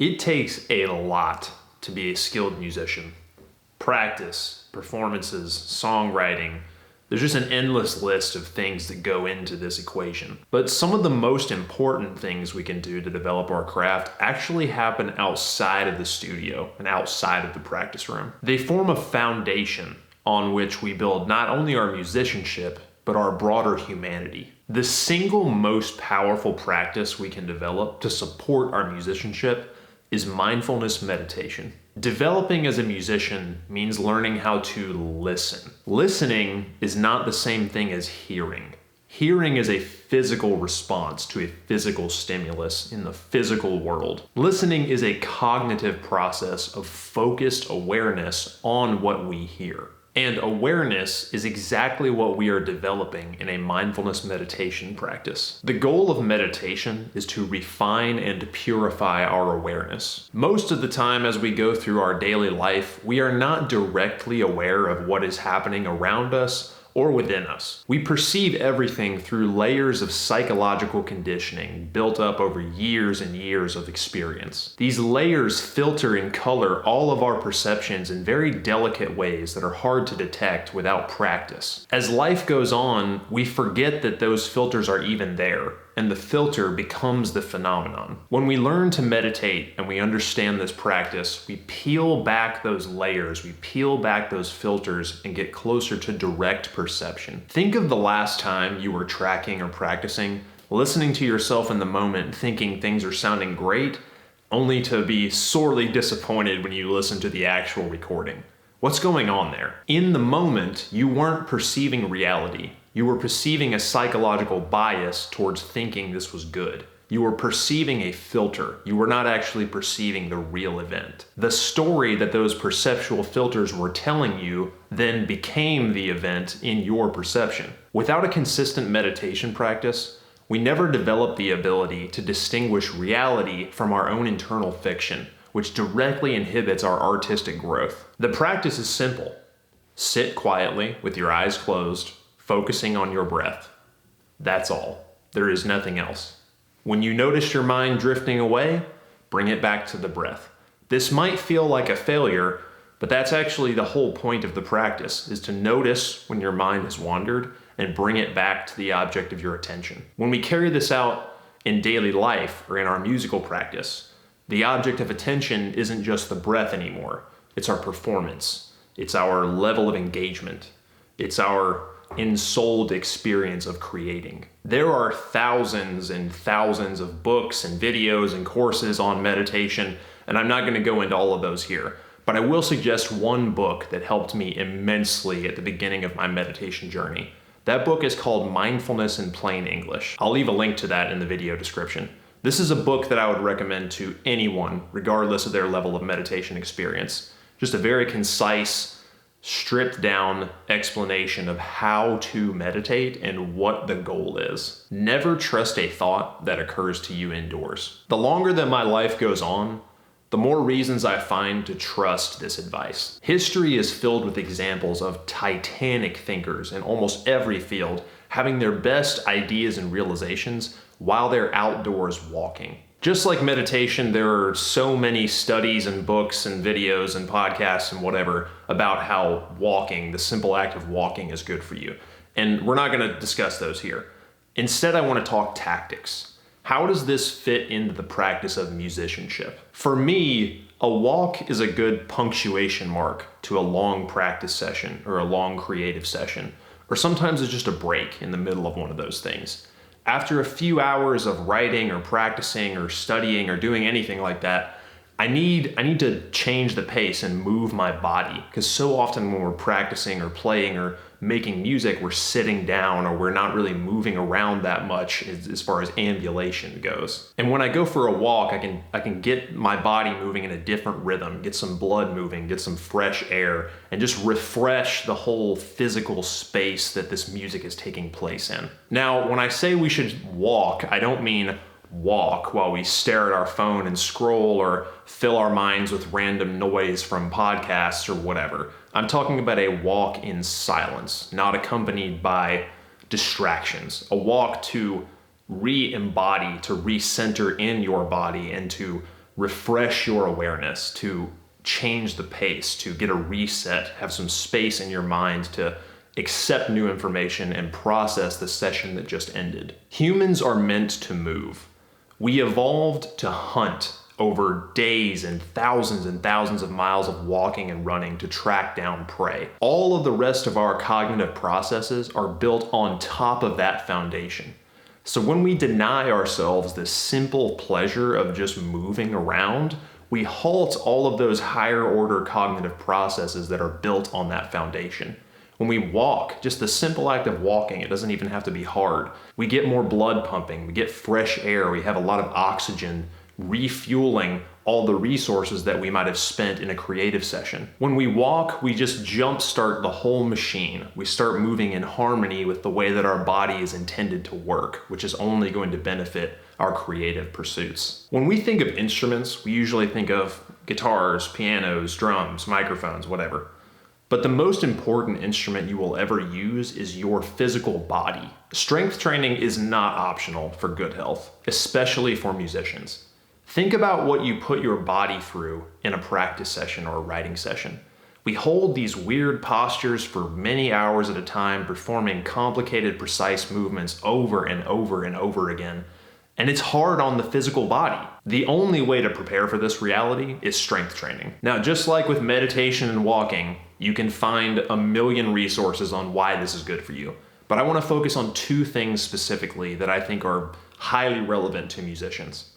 It takes a lot to be a skilled musician. Practice, performances, songwriting. There's just an endless list of things that go into this equation. But some of the most important things we can do to develop our craft actually happen outside of the studio and outside of the practice room. They form a foundation on which we build not only our musicianship, but our broader humanity. The single most powerful practice we can develop to support our musicianship is mindfulness meditation. Developing as a musician means learning how to listen. Listening is not the same thing as hearing. Hearing is a physical response to a physical stimulus in the physical world. Listening is a cognitive process of focused awareness on what we hear. And awareness is exactly what we are developing in a mindfulness meditation practice. The goal of meditation is to refine and purify our awareness. Most of the time as we go through our daily life, we are not directly aware of what is happening around us or within us. We perceive everything through layers of psychological conditioning built up over years and years of experience. These layers filter and color all of our perceptions in very delicate ways that are hard to detect without practice. As life goes on, we forget that those filters are even there, and the filter becomes the phenomenon. When we learn to meditate and we understand this practice, we peel back those layers, we peel back those filters and get closer to direct perception. Think of the last time you were tracking or practicing, listening to yourself in the moment, thinking things are sounding great, only to be sorely disappointed when you listen to the actual recording. What's going on there? In the moment, you weren't perceiving reality. You were perceiving a psychological bias towards thinking this was good. You were perceiving a filter. You were not actually perceiving the real event. The story that those perceptual filters were telling you then became the event in your perception. Without a consistent meditation practice, we never develop the ability to distinguish reality from our own internal fiction, which directly inhibits our artistic growth. The practice is simple. Sit quietly with your eyes closed, focusing on your breath. That's all. There is nothing else. When you notice your mind drifting away, bring it back to the breath. This might feel like a failure, but that's actually the whole point of the practice, is to notice when your mind has wandered and bring it back to the object of your attention. When we carry this out in daily life or in our musical practice, the object of attention isn't just the breath anymore. It's our performance. It's our level of engagement. It's our ensouled experience of creating. There are thousands and thousands of books and videos and courses on meditation, and I'm not going to go into all of those here, but I will suggest one book that helped me immensely at the beginning of my meditation journey. That book is called Mindfulness in Plain English. I'll leave a link to that in the video description. This is a book that I would recommend to anyone, regardless of their level of meditation experience. Just a very concise, stripped down explanation of how to meditate and what the goal is. Never trust a thought that occurs to you indoors. The longer that my life goes on, the more reasons I find to trust this advice. History is filled with examples of titanic thinkers in almost every field having their best ideas and realizations while they're outdoors walking. Just like meditation, there are so many studies and books and videos and podcasts and whatever about how walking, the simple act of walking, is good for you. And we're not going to discuss those here. Instead, I want to talk tactics. How does this fit into the practice of musicianship? For me, a walk is a good punctuation mark to a long practice session or a long creative session, or sometimes it's just a break in the middle of one of those things. After a few hours of writing or practicing or studying or doing anything like that, I need to change the pace and move my body, because so often when we're practicing or playing or making music, we're sitting down or we're not really moving around that much as far as ambulation goes. And when I go for a walk, I can get my body moving in a different rhythm, get some blood moving, get some fresh air, and just refresh the whole physical space that this music is taking place in. Now, when I say we should walk, I don't mean walk while we stare at our phone and scroll or fill our minds with random noise from podcasts or whatever. I'm talking about a walk in silence, not accompanied by distractions. A walk to re-embody, to recenter in your body, and to refresh your awareness, to change the pace, to get a reset, have some space in your mind to accept new information and process the session that just ended. Humans are meant to move. We evolved to hunt over days and thousands of miles of walking and running to track down prey. All of the rest of our cognitive processes are built on top of that foundation. So when we deny ourselves this simple pleasure of just moving around, we halt all of those higher order cognitive processes that are built on that foundation. When we walk, just the simple act of walking, it doesn't even have to be hard. We get more blood pumping, we get fresh air, we have a lot of oxygen, refueling all the resources that we might have spent in a creative session. When we walk, we just jumpstart the whole machine. We start moving in harmony with the way that our body is intended to work, which is only going to benefit our creative pursuits. When we think of instruments, we usually think of guitars, pianos, drums, microphones, whatever. But the most important instrument you will ever use is your physical body. Strength training is not optional for good health, especially for musicians. Think about what you put your body through in a practice session or a writing session. We hold these weird postures for many hours at a time, performing complicated, precise movements over and over and over again. And it's hard on the physical body. The only way to prepare for this reality is strength training. Now, just like with meditation and walking, you can find a million resources on why this is good for you. But I want to focus on two things specifically that I think are highly relevant to musicians: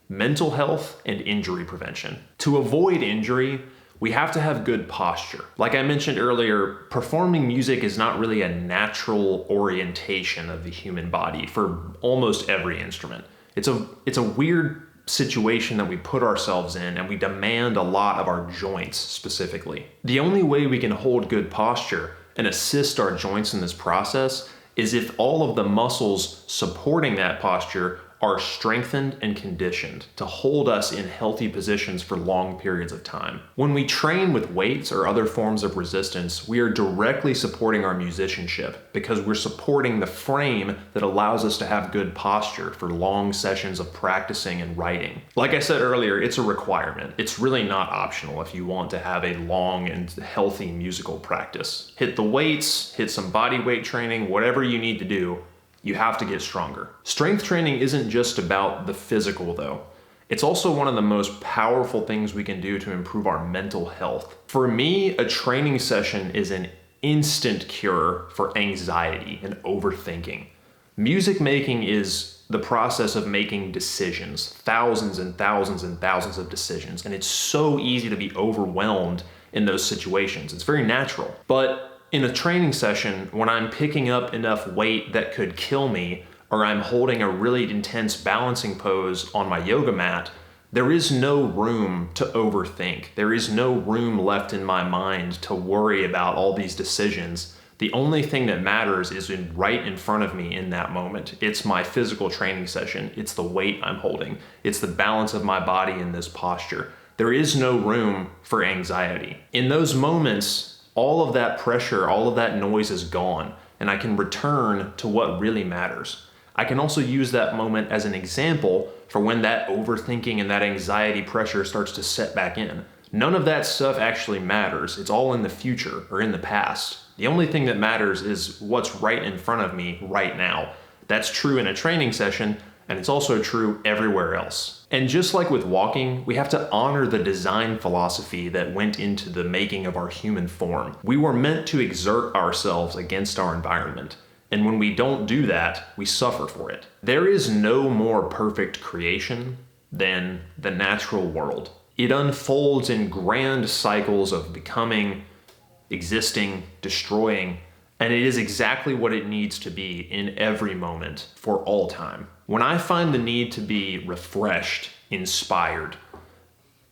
mental health and injury prevention. To avoid injury, we have to have good posture. Like I mentioned earlier, performing music is not really a natural orientation of the human body for almost every instrument. It's a weird situation that we put ourselves in, and we demand a lot of our joints specifically. The only way we can hold good posture and assist our joints in this process is if all of the muscles supporting that posture are strengthened and conditioned to hold us in healthy positions for long periods of time. When we train with weights or other forms of resistance, we are directly supporting our musicianship because we're supporting the frame that allows us to have good posture for long sessions of practicing and writing. Like I said earlier, it's a requirement. It's really not optional if you want to have a long and healthy musical practice. Hit the weights, hit some body weight training, whatever you need to do. You have to get stronger. Strength training isn't just about the physical though. It's also one of the most powerful things we can do to improve our mental health. For me, a training session is an instant cure for anxiety and overthinking. Music making is the process of making decisions, thousands and thousands and thousands of decisions, and it's so easy to be overwhelmed in those situations. It's very natural. But in a training session, when I'm picking up enough weight that could kill me, or I'm holding a really intense balancing pose on my yoga mat, there is no room to overthink. There is no room left in my mind to worry about all these decisions. The only thing that matters is right in front of me in that moment. It's my physical training session. It's the weight I'm holding. It's the balance of my body in this posture. There is no room for anxiety. In those moments, all of that pressure, all of that noise is gone, and I can return to what really matters. I can also use that moment as an example for when that overthinking and that anxiety pressure starts to set back in. None of that stuff actually matters. It's all in the future or in the past. The only thing that matters is what's right in front of me right now. That's true in a training session, and it's also true everywhere else. And just like with walking, we have to honor the design philosophy that went into the making of our human form. We were meant to exert ourselves against our environment. And when we don't do that, we suffer for it. There is no more perfect creation than the natural world. It unfolds in grand cycles of becoming, existing, destroying, and it is exactly what it needs to be in every moment for all time. When I find the need to be refreshed, inspired,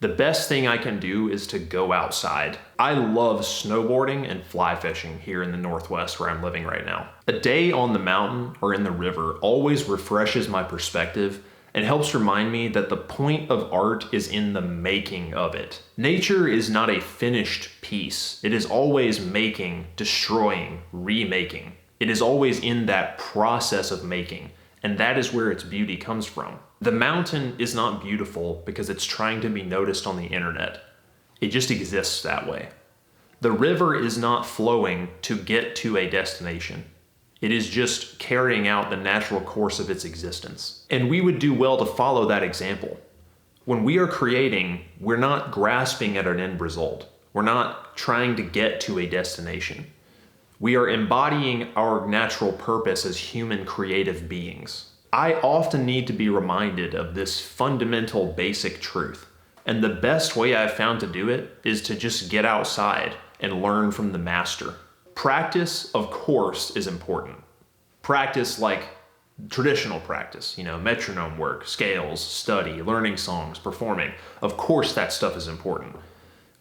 the best thing I can do is to go outside. I love snowboarding and fly fishing here in the Northwest where I'm living right now. A day on the mountain or in the river always refreshes my perspective and helps remind me that the point of art is in the making of it. Nature is not a finished piece. It is always making, destroying, remaking. It is always in that process of making, and that is where its beauty comes from. The mountain is not beautiful because it's trying to be noticed on the internet. It just exists that way. The river is not flowing to get to a destination. It is just carrying out the natural course of its existence. And we would do well to follow that example. When we are creating, we're not grasping at an end result. We're not trying to get to a destination. We are embodying our natural purpose as human creative beings. I often need to be reminded of this fundamental basic truth. And the best way I've found to do it is to just get outside and learn from the master. Practice, of course, is important. Practice like traditional practice, metronome work, scales, study, learning songs, performing. Of course that stuff is important.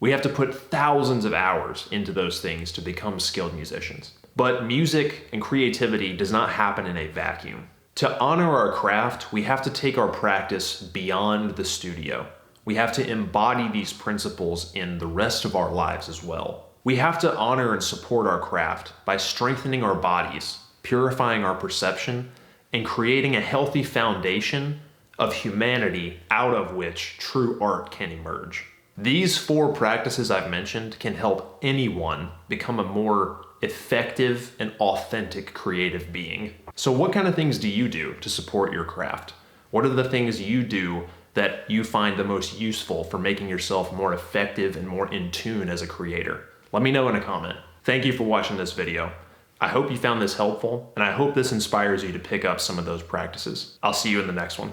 We have to put thousands of hours into those things to become skilled musicians. But music and creativity does not happen in a vacuum. To honor our craft, we have to take our practice beyond the studio. We have to embody these principles in the rest of our lives as well. We have to honor and support our craft by strengthening our bodies, purifying our perception, and creating a healthy foundation of humanity out of which true art can emerge. These 4 practices I've mentioned can help anyone become a more effective and authentic creative being. So what kind of things do you do to support your craft? What are the things you do that you find the most useful for making yourself more effective and more in tune as a creator? Let me know in a comment. Thank you for watching this video. I hope you found this helpful, and I hope this inspires you to pick up some of those practices. I'll see you in the next one.